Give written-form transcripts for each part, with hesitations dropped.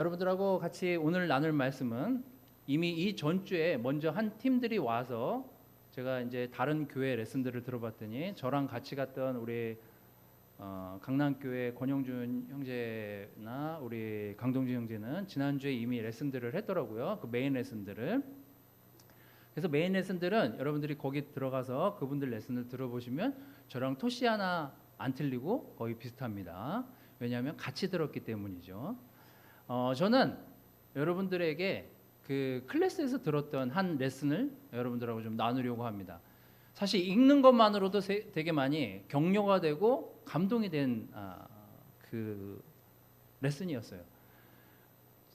여러분들하고 같이 오늘 나눌 말씀은 이미 이 전주에 먼저 한 팀들이 와서 제가 이제 다른 교회 레슨들을 들어봤더니 저랑 같이 갔던 우리 강남교회 권영준 형제나 우리 강동진 형제는 지난주에 이미 레슨들을 했더라고요. 그 메인 레슨들을. 그래서 메인 레슨들은 여러분들이 거기 들어가서 그분들 레슨을 들어보시면 저랑 토시 하나 안 틀리고 거의 비슷합니다. 왜냐하면 같이 들었기 때문이죠. 저는 여러분들에게 그 클래스에서 들었던 한 레슨을 여러분들하고 좀 나누려고 합니다. 사실 읽는 것만으로도 되게 많이 격려가 되고 감동이 된 그 레슨이었어요.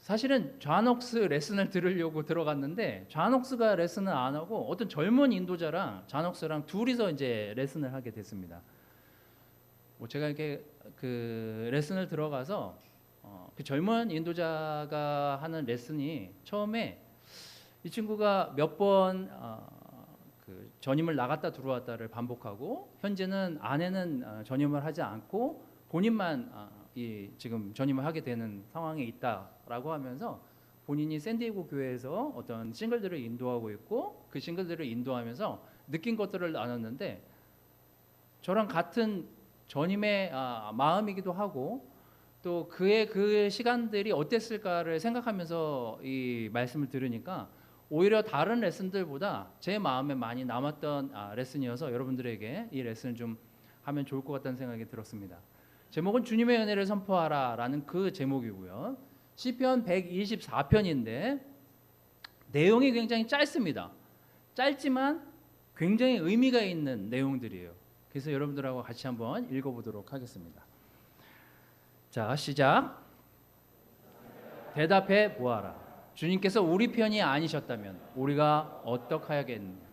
사실은 좌녹스 레슨을 들으려고 들어갔는데 좌녹스가 레슨을 안 하고 어떤 젊은 인도자랑 좌녹스랑 둘이서 이제 레슨을 하게 됐습니다. 제가 이렇게 그 레슨을 들어가서 그 젊은 인도자가 하는 레슨이 처음에 이 친구가 몇 번 그 전임을 나갔다 들어왔다를 반복하고 현재는 아내는 전임을 하지 않고 본인만 이 지금 전임을 하게 되는 상황에 있다라고 하면서 본인이 샌디에고 교회에서 어떤 싱글들을 인도하고 있고 그 싱글들을 인도하면서 느낀 것들을 나눴는데 저랑 같은 전임의 마음이기도 하고 또 그의 그 시간들이 어땠을까를 생각하면서 이 말씀을 들으니까 오히려 다른 레슨들보다 제 마음에 많이 남았던 레슨이어서 여러분들에게 이 레슨을 좀 하면 좋을 것 같다는 생각이 들었습니다. 제목은 주님의 은혜를 선포하라 라는 그 제목이고요. 시편 124편인데 내용이 굉장히 짧습니다. 짧지만 굉장히 의미가 있는 내용들이에요. 그래서 여러분들하고 같이 한번 읽어보도록 하겠습니다. 자, 시작. 대답해 보아라. 주님께서 우리 편이 아니셨다면 우리가 어떡하야겠느냐.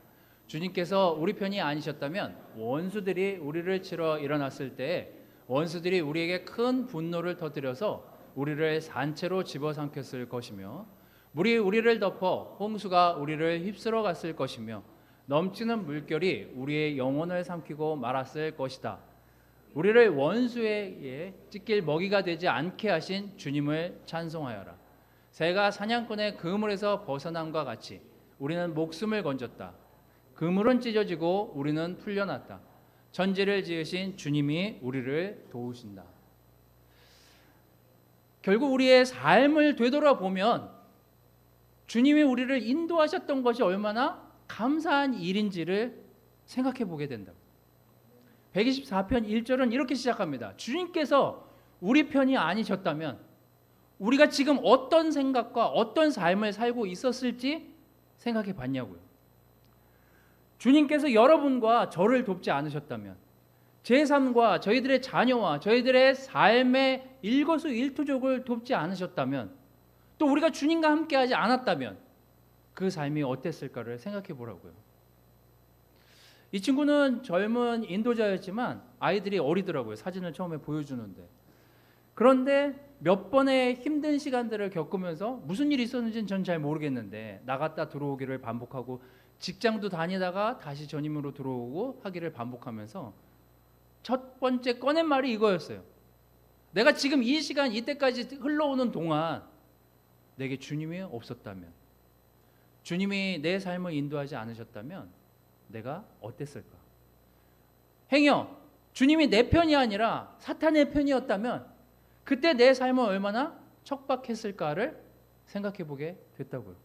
주님께서 우리 편이 아니셨다면 원수들이 우리를 치러 일어났을 때 원수들이 우리에게 큰 분노를 터뜨려서 우리를 산채로 집어삼켰을 것이며 물이 우리를 덮어 홍수가 우리를 휩쓸어 갔을 것이며 넘치는 물결이 우리의 영혼을 삼키고 말았을 것이다. 우리를 원수에게 찢길 먹이가 되지 않게 하신 주님을 찬송하여라. 새가 사냥꾼의 그물에서 벗어남과 같이 우리는 목숨을 건졌다. 그물은 찢어지고 우리는 풀려났다. 천지를 지으신 주님이 우리를 도우신다. 결국 우리의 삶을 되돌아보면 주님이 우리를 인도하셨던 것이 얼마나 감사한 일인지를 생각해 보게 된다. 124편 1절은 이렇게 시작합니다. 주님께서 우리 편이 아니셨다면 우리가 지금 어떤 생각과 어떤 삶을 살고 있었을지 생각해 봤냐고요. 주님께서 여러분과 저를 돕지 않으셨다면 제 삶과 저희들의 자녀와 저희들의 삶의 일거수일투족을 돕지 않으셨다면 또 우리가 주님과 함께하지 않았다면 그 삶이 어땠을까를 생각해 보라고요. 이 친구는 젊은 인도자였지만 아이들이 어리더라고요. 사진을 처음에 보여주는데. 그런데 몇 번의 힘든 시간들을 겪으면서 무슨 일이 있었는지는 전 잘 모르겠는데 나갔다 들어오기를 반복하고 직장도 다니다가 다시 전임으로 들어오고 하기를 반복하면서 첫 번째 꺼낸 말이 이거였어요. 내가 지금 이 시간 이때까지 흘러오는 동안 내게 주님이 없었다면 주님이 내 삶을 인도하지 않으셨다면 내가 어땠을까? 행여 주님이 내 편이 아니라 사탄의 편이었다면 그때 내 삶은 얼마나 척박했을까를 생각해 보게 됐다고요.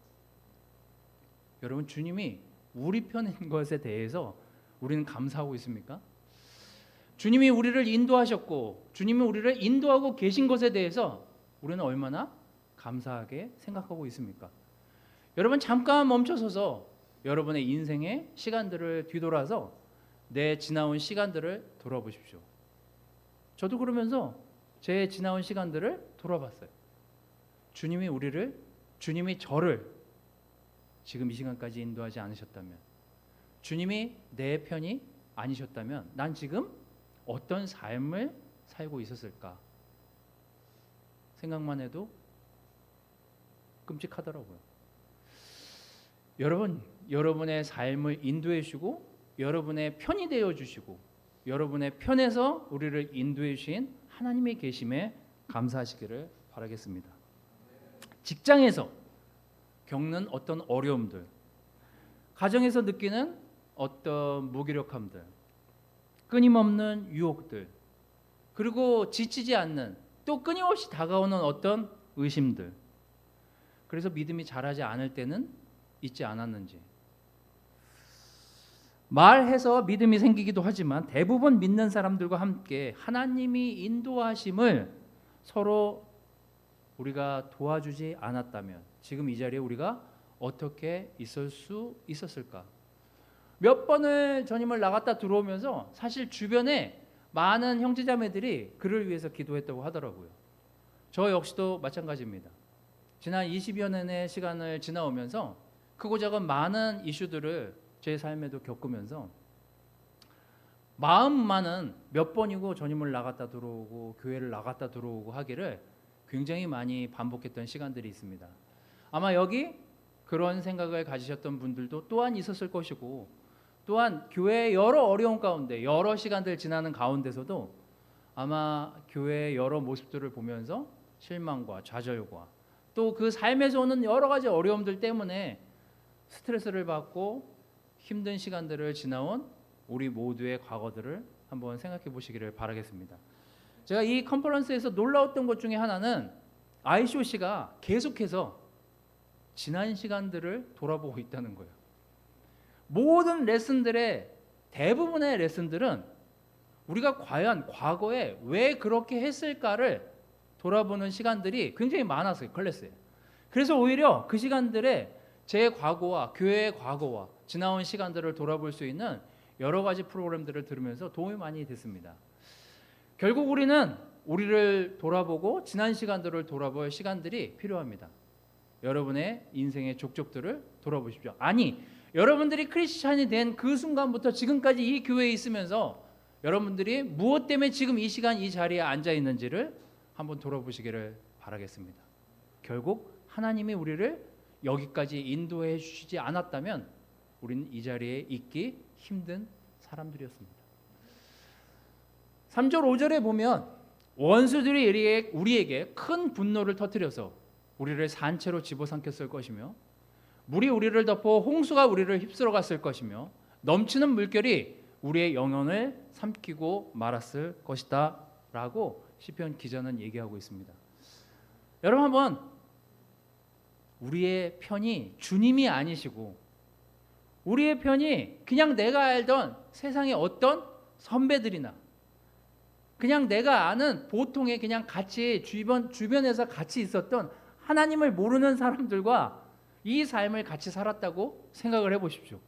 여러분, 주님이 우리 편인 것에 대해서 우리는 감사하고 있습니까? 주님이 우리를 인도하셨고 주님이 우리를 인도하고 계신 것에 대해서 우리는 얼마나 감사하게 생각하고 있습니까? 여러분, 잠깐 멈춰서서 여러분의 인생의 시간들을 뒤돌아서 내 지나온 시간들을 돌아보십시오. 저도 그러면서 제 지나온 시간들을 돌아봤어요. 주님이 저를 지금 이 시간까지 인도하지 않으셨다면, 주님이 내 편이 아니셨다면 난 지금 어떤 삶을 살고 있었을까? 생각만 해도 끔찍하더라고요. 여러분의 삶을 인도해 주시고 여러분의 편이 되어 주시고 여러분의 편에서 우리를 인도해 주신 하나님의 계심에 감사하시기를 바라겠습니다. 직장에서 겪는 어떤 어려움들, 가정에서 느끼는 어떤 무기력함들, 끊임없는 유혹들, 그리고 지치지 않는 또 끊임없이 다가오는 어떤 의심들. 그래서 믿음이 자라지 않을 때는 있지 않았는지. 말해서 믿음이 생기기도 하지만 대부분 믿는 사람들과 함께 하나님이 인도하심을 서로 우리가 도와주지 않았다면 지금 이 자리에 우리가 어떻게 있을 수 있었을까? 몇 번을 전임을 나갔다 들어오면서 사실 주변에 많은 형제자매들이 그를 위해서 기도했다고 하더라고요. 저 역시도 마찬가지입니다. 지난 20여 년의 시간을 지나오면서 크고 작은 많은 이슈들을 제 삶에도 겪으면서 마음만은 몇 번이고 전임을 나갔다 들어오고 교회를 나갔다 들어오고 하기를 굉장히 많이 반복했던 시간들이 있습니다. 아마 여기 그런 생각을 가지셨던 분들도 또한 있었을 것이고, 또한 교회의 여러 어려움 가운데 여러 시간들 지나는 가운데서도 아마 교회의 여러 모습들을 보면서 실망과 좌절과 또 그 삶에서 오는 여러 가지 어려움들 때문에 스트레스를 받고 힘든 시간들을 지나온 우리 모두의 과거들을 한번 생각해 보시기를 바라겠습니다. 제가 이 컨퍼런스에서 놀라웠던 것 중에 하나는 ICOC가 계속해서 지난 시간들을 돌아보고 있다는 거예요. 모든 레슨들의 대부분의 레슨들은 우리가 과연 과거에 왜 그렇게 했을까를 돌아보는 시간들이 굉장히 많았어요. 클래스에. 그래서 오히려 그 시간들에 제 과거와 교회의 과거와 지나온 시간들을 돌아볼 수 있는 여러 가지 프로그램들을 들으면서 도움이 많이 됐습니다. 결국 우리는 우리를 돌아보고 지난 시간들을 돌아볼 시간들이 필요합니다. 여러분의 인생의 족적들을 돌아보십시오. 아니, 여러분들이 크리스찬이 된 그 순간부터 지금까지 이 교회에 있으면서 여러분들이 무엇 때문에 지금 이 시간 이 자리에 앉아 있는지를 한번 돌아보시기를 바라겠습니다. 결국 하나님이 우리를 여기까지 인도해 주시지 않았다면 우리는 이 자리에 있기 힘든 사람들이었습니다. 3절 5절에 보면 원수들이 우리에게 큰 분노를 터뜨려서 우리를 산채로 집어삼켰을 것이며 물이 우리를 덮어 홍수가 우리를 휩쓸어 갔을 것이며 넘치는 물결이 우리의 영혼을 삼키고 말았을 것이다 라고 시편 기자는 얘기하고 있습니다. 여러분 한번 우리의 편이 주님이 아니시고 우리의 편이 그냥 내가 알던 세상의 어떤 선배들이나 그냥 내가 아는 보통의 그냥 같이 주변에서 같이 있었던 하나님을 모르는 사람들과 이 삶을 같이 살았다고 생각을 해보십시오.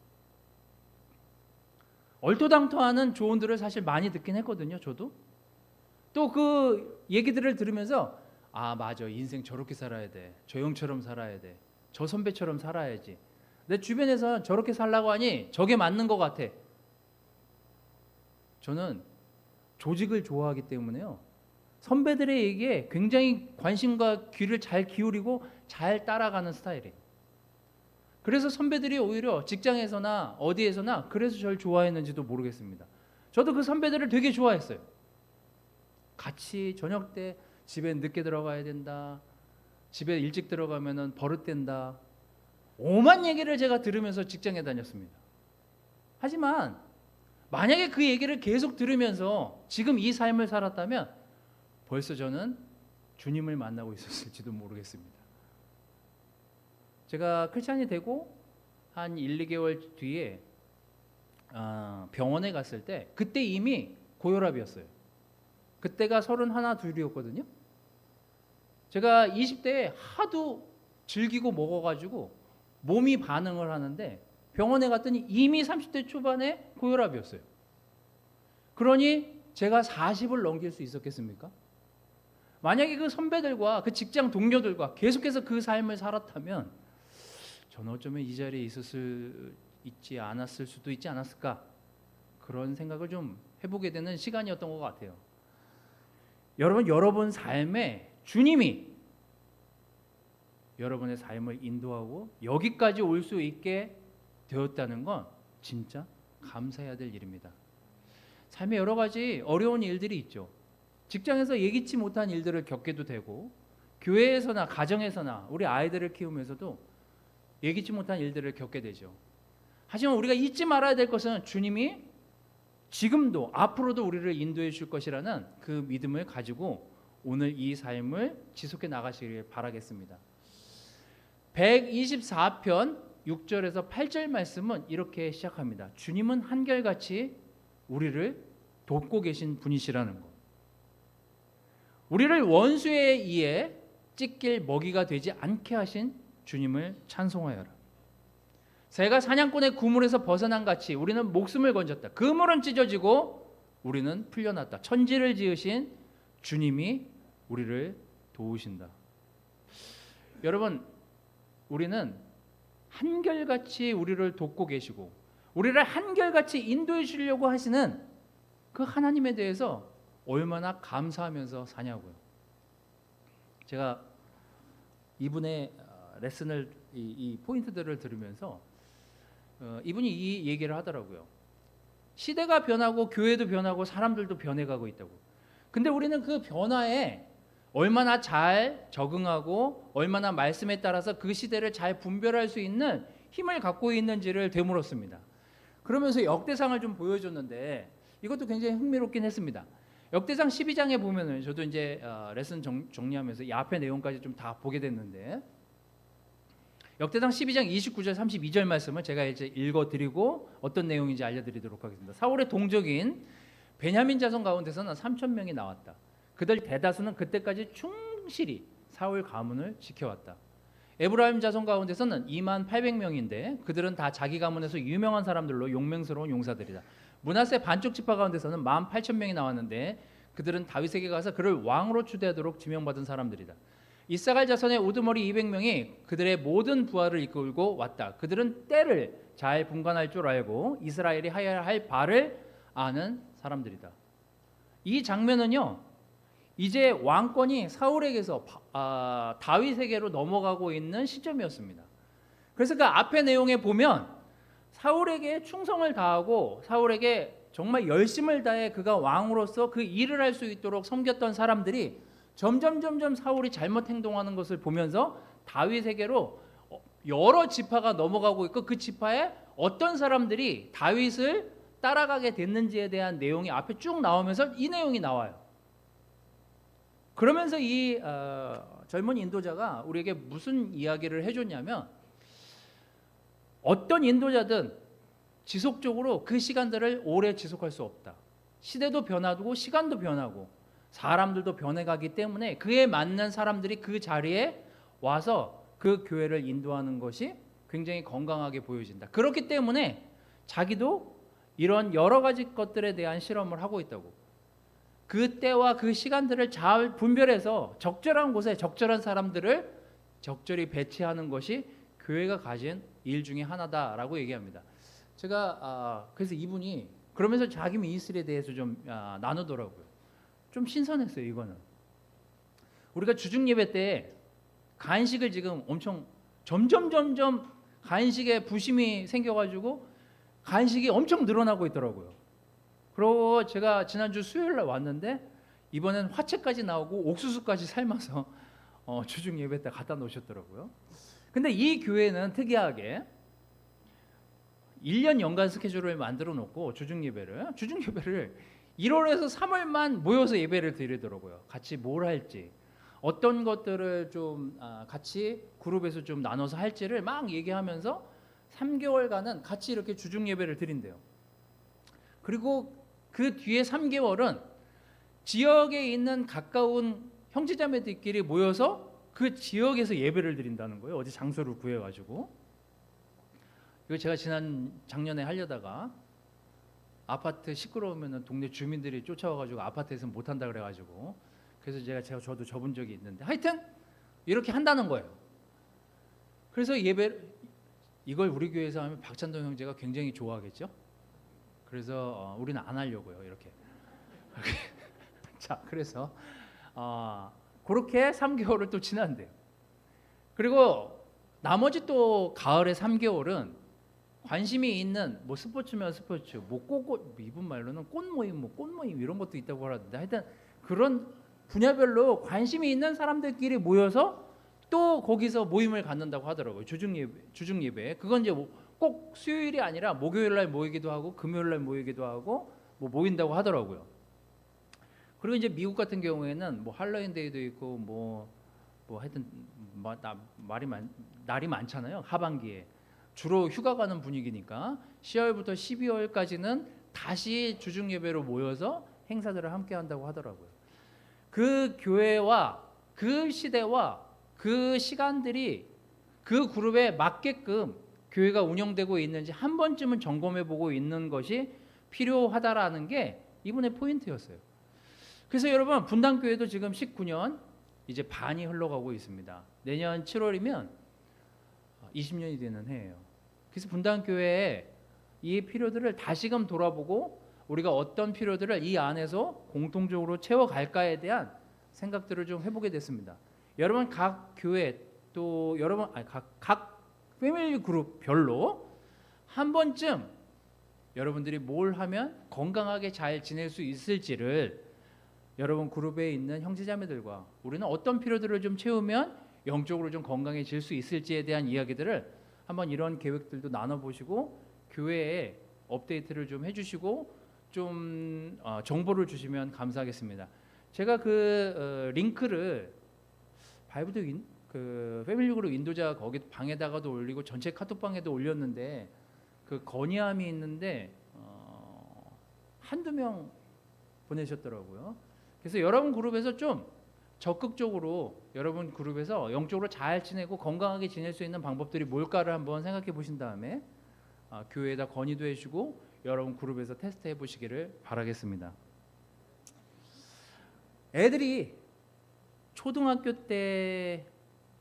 얼토당토하는 조언들을 사실 많이 듣긴 했거든요. 저도 또 그 얘기들을 들으면서 아 맞아, 인생 저렇게 살아야 돼, 저 형처럼 살아야 돼, 저 선배처럼 살아야지, 내 주변에서 저렇게 살라고 하니 저게 맞는 것 같아. 저는 조직을 좋아하기 때문에요, 선배들의 얘기에 굉장히 관심과 귀를 잘 기울이고 잘 따라가는 스타일이에요. 그래서 선배들이 오히려 직장에서나 어디에서나 그래서 저를 좋아했는지도 모르겠습니다. 저도 그 선배들을 되게 좋아했어요. 같이 저녁 때 집에 늦게 들어가야 된다, 집에 일찍 들어가면 버릇된다, 오만 얘기를 제가 들으면서 직장에 다녔습니다. 하지만 만약에 그 얘기를 계속 들으면서 지금 이 삶을 살았다면 벌써 저는 주님을 만나고 있었을지도 모르겠습니다. 제가 크리스찬이 되고 한 1, 2개월 뒤에 병원에 갔을 때 그때 이미 고혈압이었어요. 그때가 31, 2이었거든요. 제가 20대에 하도 즐기고 먹어가지고 몸이 반응을 하는데 병원에 갔더니 이미 30대 초반에 고혈압이었어요. 그러니 제가 40을 넘길 수 있었겠습니까? 만약에 그 선배들과 그 직장 동료들과 계속해서 그 삶을 살았다면 저는 어쩌면 이 자리에 있지 않았을 수도 있지 않았을까, 그런 생각을 좀 해보게 되는 시간이었던 것 같아요. 여러분 삶에 주님이 여러분의 삶을 인도하고 여기까지 올 수 있게 되었다는 건 진짜 감사해야 될 일입니다. 삶에 여러 가지 어려운 일들이 있죠. 직장에서 예기치 못한 일들을 겪게도 되고, 교회에서나 가정에서나 우리 아이들을 키우면서도 예기치 못한 일들을 겪게 되죠. 하지만 우리가 잊지 말아야 될 것은 주님이 지금도 앞으로도 우리를 인도해 줄 것이라는 그 믿음을 가지고 오늘 이 삶을 지속해 나가시길 바라겠습니다. 124편 6절에서 8절 말씀은 이렇게 시작합니다. 주님은 한결같이 우리를 돕고 계신 분이시라는 것. 우리를 원수에 의해 찢길 먹이가 되지 않게 하신 주님을 찬송하여라. 새가 사냥꾼의 구물에서 벗어난 같이 우리는 목숨을 건졌다. 그물은 찢어지고 우리는 풀려났다. 천지를 지으신 주님이 우리를 도우신다. 여러분, 우리는 한결같이 우리를 돕고 계시고 우리를 한결같이 인도해 주려고 하시는 그 하나님에 대해서 얼마나 감사하면서 사냐고요. 제가 이분의 레슨을 이 포인트들을 들으면서 이분이 이 얘기를 하더라고요. 시대가 변하고 교회도 변하고 사람들도 변해가고 있다고. 근데 우리는 그 변화에 얼마나 잘 적응하고 얼마나 말씀에 따라서 그 시대를 잘 분별할 수 있는 힘을 갖고 있는지를 되물었습니다. 그러면서 역대상을 좀 보여줬는데 이것도 굉장히 흥미롭긴 했습니다. 역대상 12장에 보면은 저도 이제 레슨 정리하면서 이 앞에 내용까지 좀 다 보게 됐는데 역대상 12장 29절 32절 말씀을 제가 이제 읽어드리고 어떤 내용인지 알려드리도록 하겠습니다. 사울의 동족인 베냐민 자손 가운데서는 3,000명이 나왔다. 그들 대다수는 그때까지 충실히 사울 가문을 지켜왔다. 에브라임 자손 가운데서는 28,000명인데 그들은 다 자기 가문에서 유명한 사람들로 용맹스러운 용사들이다. 므낫세 반쪽 지파 가운데서는 18,000명이 나왔는데 그들은 다윗에게 가서 그를 왕으로 추대하도록 지명받은 사람들이다. 이사갈 자손의 우두머리 200명이 그들의 모든 부하를 이끌고 왔다. 그들은 때를 잘 분간할 줄 알고 이스라엘이 하여야 할 바를 아는 사람들이다. 이 장면은요, 이제 왕권이 사울에게서 다윗에게로 넘어가고 있는 시점이었습니다. 그래서 그 앞에 내용에 보면 사울에게 충성을 다하고 사울에게 정말 열심을 다해 그가 왕으로서 그 일을 할 수 있도록 섬겼던 사람들이 점점 사울이 잘못 행동하는 것을 보면서 다윗에게로 여러 지파가 넘어가고 있고 그 지파에 어떤 사람들이 다윗을 따라가게 됐는지에 대한 내용이 앞에 쭉 나오면서 이 내용이 나와요. 그러면서 이 젊은 인도자가 우리에게 무슨 이야기를 해줬냐면 어떤 인도자든 지속적으로 그 시간들을 오래 지속할 수 없다. 시대도 변하고 시간도 변하고 사람들도 변해가기 때문에 그에 맞는 사람들이 그 자리에 와서 그 교회를 인도하는 것이 굉장히 건강하게 보여진다. 그렇기 때문에 자기도 이런 여러 가지 것들에 대한 실험을 하고 있다고. 그 때와 그 시간들을 잘 분별해서 적절한 곳에 적절한 사람들을 적절히 배치하는 것이 교회가 가진 일 중에 하나다라고 얘기합니다. 제가 그래서 이분이 그러면서 자기 미니스트리에 대해서 좀 나누더라고요. 좀 신선했어요. 이거는 우리가 주중 예배 때 간식을 지금 엄청 점점 간식에 부심이 생겨가지고 간식이 엄청 늘어나고 있더라고요. 그리고 제가 지난주 수요일 날 왔는데 이번엔 화채까지 나오고 옥수수까지 삶아서 주중 예배 때 갖다 놓으셨더라고요. 근데 이 교회는 특이하게 1년 연간 스케줄을 만들어 놓고 주중 예배를 1월에서 3월만 모여서 예배를 드리더라고요. 같이 뭘 할지, 어떤 것들을 좀 같이 그룹에서 좀 나눠서 할지를 막 얘기하면서 3개월간은 같이 이렇게 주중 예배를 드린대요. 그리고 그 뒤에 3개월은 지역에 있는 가까운 형제자매들끼리 모여서 그 지역에서 예배를 드린다는 거예요. 어디 장소를 구해가지고. 이거 제가 작년에 하려다가 아파트 시끄러우면 동네 주민들이 쫓아와가지고 아파트에서 못한다 그래가지고 그래서 저도 접은 적이 있는데 하여튼 이렇게 한다는 거예요. 그래서 이걸 우리 교회에서 하면 박찬동 형제가 굉장히 좋아하겠죠. 그래서 우리는 안 하려고요. 이렇게. 자, 그래서 그렇게 3개월을 또 지난대요. 그리고 나머지 또 가을에 3개월은 관심이 있는 뭐 스포츠면 스포츠, 뭐 이분 말로는 꽃 모임 이런 것도 있다고 하는데 하여튼 그런 분야별로 관심이 있는 사람들끼리 모여서 또 거기서 모임을 갖는다고 하더라고요. 주중 예배. 그건 이제 꼭 수요일이 아니라 목요일 날 모이기도 하고 금요일 날 모이기도 하고 뭐 모인다고 하더라고요. 그리고 이제 미국 같은 경우에는 뭐 할로윈 데이도 있고 뭐 하여튼 날이 많잖아요. 하반기에 주로 휴가 가는 분위기니까 10월부터 12월까지는 다시 주중 예배로 모여서 행사들을 함께 한다고 하더라고요. 그 교회와 그 시대와 그 시간들이 그 그룹에 맞게끔 교회가 운영되고 있는지 한 번쯤은 점검해 보고 있는 것이 필요하다라는 게 이번의 포인트였어요. 그래서 여러분, 분당교회도 지금 19년 이제 반이 흘러가고 있습니다. 내년 7월이면 20년이 되는 해예요. 그래서 분당교회의 이 필요들을 다시금 돌아보고 우리가 어떤 필요들을 이 안에서 공통적으로 채워갈까에 대한 생각들을 좀 해보게 됐습니다. 여러분, 각 교회 또 여러분 각 패밀리 그룹별로 한 번쯤 여러분들이 뭘 하면 건강하게 잘 지낼 수 있을지를 여러분 그룹에 있는 형제자매들과 우리는 어떤 필요들을 좀 채우면 영적으로 좀 건강해질 수 있을지에 대한 이야기들을 한번 이런 계획들도 나눠보시고 교회에 업데이트를 좀 해주시고 좀 정보를 주시면 감사하겠습니다. 제가 그 링크를 바이브드 그 패밀리 그룹 인도자 거기 방에다가도 올리고 전체 카톡방에도 올렸는데 그 건의함이 있는데 한두 명 보내셨더라고요. 그래서 여러분 그룹에서 좀 적극적으로 여러분 그룹에서 영적으로 잘 지내고 건강하게 지낼 수 있는 방법들이 뭘까를 한번 생각해 보신 다음에 교회에다 건의도 해주고 여러분 그룹에서 테스트해 보시기를 바라겠습니다. 애들이 초등학교 때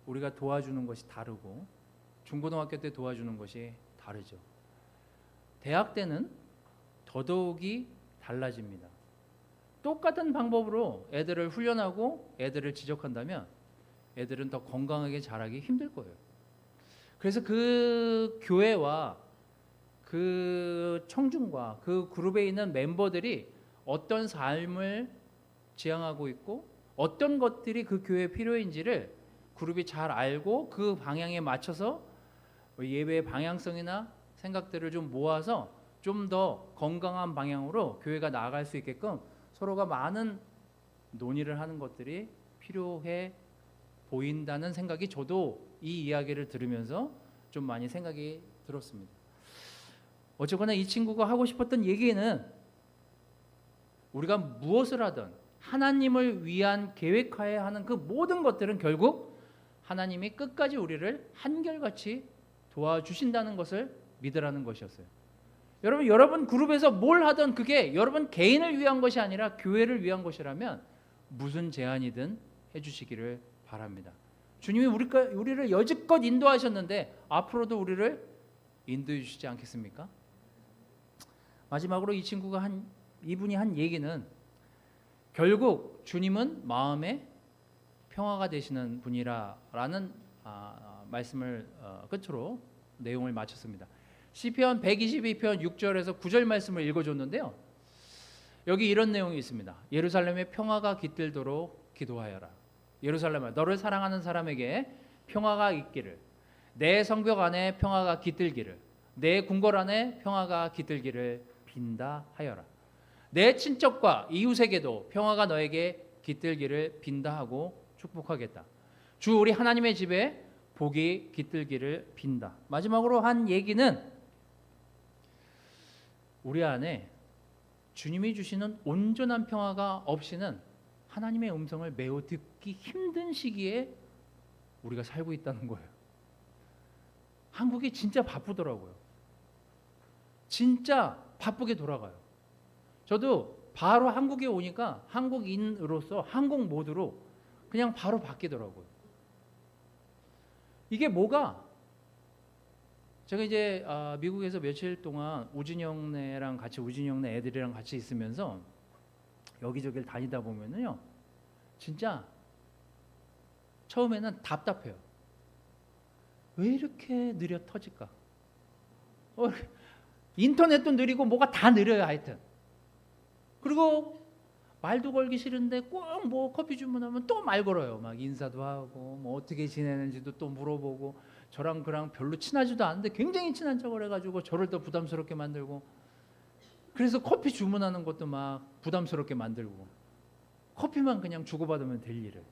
우리가 도와주는 것이 다르고 중고등학교 때 도와주는 것이 다르죠. 대학 때는 더더욱이 달라집니다. 똑같은 방법으로 애들을 훈련하고 애들을 지적한다면 애들은 더 건강하게 자라기 힘들 거예요. 그래서 그 교회와 그 청중과 그 그룹에 있는 멤버들이 어떤 삶을 지향하고 있고 어떤 것들이 그 교회에 필요인지를 그룹이 잘 알고 그 방향에 맞춰서 예배의 방향성이나 생각들을 좀 모아서 좀 더 건강한 방향으로 교회가 나아갈 수 있게끔 서로가 많은 논의를 하는 것들이 필요해 보인다는 생각이 저도 이 이야기를 들으면서 좀 많이 생각이 들었습니다. 어쨌거나 이 친구가 하고 싶었던 얘기는 우리가 무엇을 하든 하나님을 위한 계획하에 하는 그 모든 것들은 결국 하나님이 끝까지 우리를 한결같이 도와주신다는 것을 믿으라는 것이었어요. 여러분 그룹에서 뭘 하든 그게 여러분 개인을 위한 것이 아니라 교회를 위한 것이라면 무슨 제안이든 해주시기를 바랍니다. 주님이 우리를 여지껏 인도하셨는데 앞으로도 우리를 인도해 주시지 않겠습니까? 마지막으로 이분이 한 얘기는 결국 주님은 마음의 평화가 되시는 분이라는 말씀을 끝으로 내용을 마쳤습니다. 시편 122편 6절에서 9절 말씀을 읽어줬는데요. 여기 이런 내용이 있습니다. 예루살렘의 평화가 깃들도록 기도하여라. 예루살렘아, 너를 사랑하는 사람에게 평화가 있기를, 내 성벽 안에 평화가 깃들기를, 내 궁궐 안에 평화가 깃들기를 빈다 하여라. 내 친척과 이웃에게도 평화가 너에게 깃들기를 빈다 하고 축복하겠다. 주 우리 하나님의 집에 복이 깃들기를 빈다. 마지막으로 한 얘기는 우리 안에 주님이 주시는 온전한 평화가 없이는 하나님의 음성을 매우 듣기 힘든 시기에 우리가 살고 있다는 거예요. 한국이 진짜 바쁘더라고요. 진짜 바쁘게 돌아가요. 저도 바로 한국에 오니까 한국인으로서 한국 모드로 그냥 바로 바뀌더라고요. 이게 뭐가? 제가 이제 미국에서 며칠 동안 우진이 형네 애들이랑 같이 있으면서 여기저기를 다니다 보면은요, 진짜 처음에는 답답해요. 왜 이렇게 느려 터질까? 인터넷도 느리고 뭐가 다 느려요, 하여튼. 그리고 말도 걸기 싫은데 꼭 뭐 커피 주문하면 또 말 걸어요. 막 인사도 하고 뭐 어떻게 지내는지도 또 물어보고, 저랑 그랑 별로 친하지도 않은데 굉장히 친한 척을 해가지고 저를 더 부담스럽게 만들고, 그래서 커피 주문하는 것도 막 부담스럽게 만들고, 커피만 그냥 주고받으면 될 일을.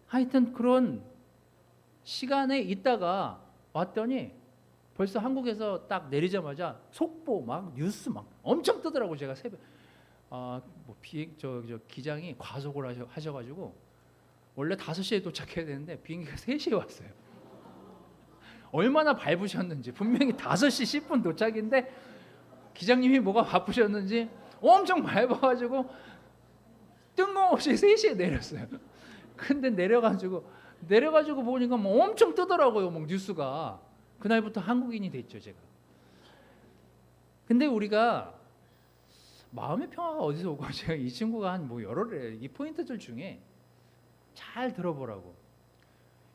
하여튼 그런 시간에 있다가 왔더니 벌써 한국에서 딱 내리자마자 속보 막 뉴스 막 엄청 뜨더라고. 제가 새벽 뭐 비행 저 기장이 과속을 하셔가지고 원래 5시에 도착해야 되는데 비행기가 3시에 왔어요. 얼마나 밟으셨는지. 분명히 5시 10분 도착인데 기장님이 뭐가 바쁘셨는지 엄청 밟아가지고 뜬금없이 3시에 내렸어요. 근데 내려가지고 보니까 뭐 엄청 뜨더라고요. 뭐 뉴스가. 그날부터 한국인이 됐죠, 제가. 근데 우리가 마음의 평화가 어디서 오고, 제가 이 친구가 한 뭐 여러 이 포인트들 중에 잘 들어보라고.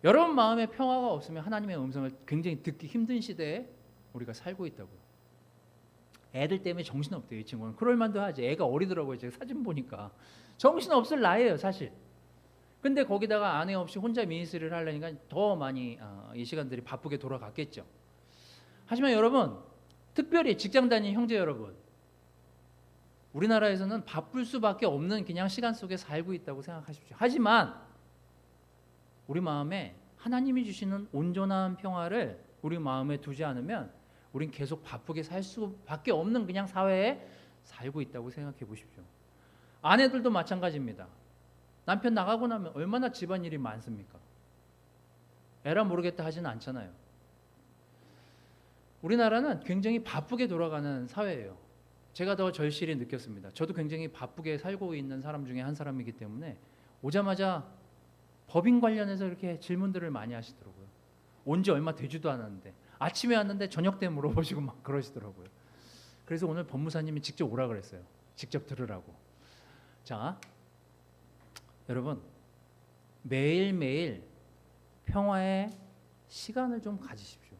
여러분 마음의 평화가 없으면 하나님의 음성을 굉장히 듣기 힘든 시대에 우리가 살고 있다고요. 애들 때문에 정신없대요, 이 친구는. 그럴 만도 하지. 애가 어리더라고요. 제가 사진 보니까 정신없을 나이에요, 사실. 근데 거기다가 아내 없이 혼자 미니스트리를 하려니까 더 많이 이 시간들이 바쁘게 돌아갔겠죠. 하지만 여러분, 특별히 직장 다니는 형제 여러분, 우리나라에서는 바쁠 수밖에 없는 그냥 시간 속에 살고 있다고 생각하십시오. 하지만 우리 마음에 하나님이 주시는 온전한 평화를 우리 마음에 두지 않으면 우린 계속 바쁘게 살 수밖에 없는 그냥 사회에 살고 있다고 생각해 보십시오. 아내들도 마찬가지입니다. 남편 나가고 나면 얼마나 집안일이 많습니까? 에라 모르겠다 하지는 않잖아요. 우리나라는 굉장히 바쁘게 돌아가는 사회예요. 제가 더 절실히 느꼈습니다. 저도 굉장히 바쁘게 살고 있는 사람 중에 한 사람이기 때문에 오자마자 법인 관련해서 이렇게 질문들을 많이 하시더라고요. 온 지 얼마 되지도 않았는데 아침에 왔는데 저녁 때 물어보시고 막 그러시더라고요. 그래서 오늘 법무사님이 직접 오라 그랬어요. 직접 들으라고. 자, 여러분, 매일매일 평화의 시간을 좀 가지십시오.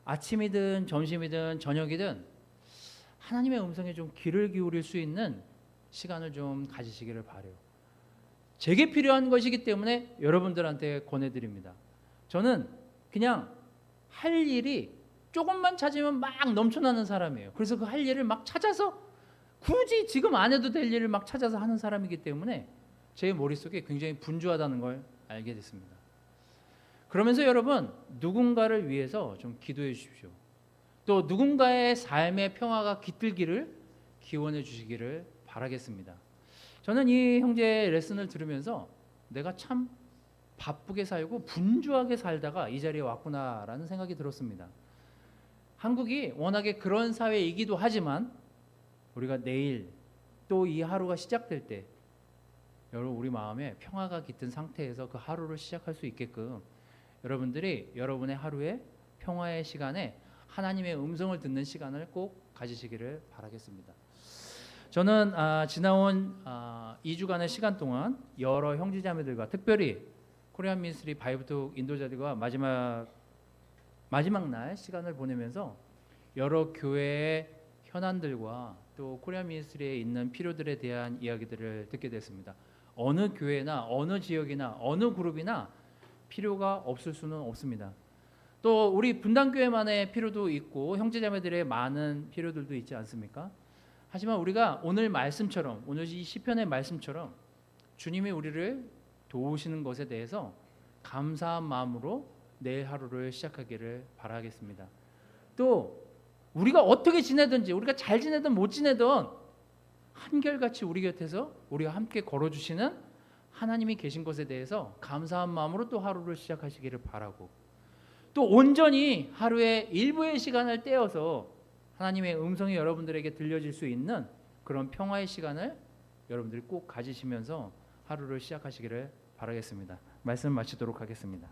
아침이든 점심이든 저녁이든 하나님의 음성에 좀 귀를 기울일 수 있는 시간을 좀 가지시기를 바라요. 제게 필요한 것이기 때문에 여러분들한테 권해드립니다. 저는 그냥 할 일이 조금만 찾으면 막 넘쳐나는 사람이에요. 그래서 그 할 일을 막 찾아서 굳이 지금 안 해도 될 일을 막 찾아서 하는 사람이기 때문에 제 머릿속에 굉장히 분주하다는 걸 알게 됐습니다. 그러면서 여러분, 누군가를 위해서 좀 기도해 주십시오. 또 누군가의 삶의 평화가 깃들기를 기원해 주시기를 바라겠습니다. 저는 이 형제의 레슨을 들으면서 내가 참 바쁘게 살고 분주하게 살다가 이 자리에 왔구나라는 생각이 들었습니다. 한국이 워낙에 그런 사회이기도 하지만 우리가 내일 또 이 하루가 시작될 때 여러분 우리 마음에 평화가 깃든 상태에서 그 하루를 시작할 수 있게끔 여러분들이 여러분의 하루에 평화의 시간에 하나님의 음성을 듣는 시간을 꼭 가지시기를 바라겠습니다. 저는 지나온 2주간의 시간 동안 여러 형제자매들과 특별히 코리안 미니스트리 바이브톡 인도자들과 마지막 날 시간을 보내면서 여러 교회의 현안들과 또 코리안 미니스트리에 있는 필요들에 대한 이야기들을 듣게 됐습니다. 어느 교회나 어느 지역이나 어느 그룹이나 필요가 없을 수는 없습니다. 또 우리 분당교회만의 필요도 있고 형제자매들의 많은 필요들도 있지 않습니까? 하지만 우리가 오늘 말씀처럼, 오늘 이 시편의 말씀처럼 주님이 우리를 도우시는 것에 대해서 감사한 마음으로 내일 하루를 시작하기를 바라겠습니다. 또 우리가 어떻게 지내든지, 우리가 잘 지내든 못 지내든 한결같이 우리 곁에서 우리와 함께 걸어주시는 하나님이 계신 것에 대해서 감사한 마음으로 또 하루를 시작하시기를 바라고, 또 온전히 하루의 일부의 시간을 떼어서 하나님의 음성이 여러분들에게 들려질 수 있는 그런 평화의 시간을 여러분들이 꼭 가지시면서 하루를 시작하시기를 바라겠습니다. 말씀을 마치도록 하겠습니다.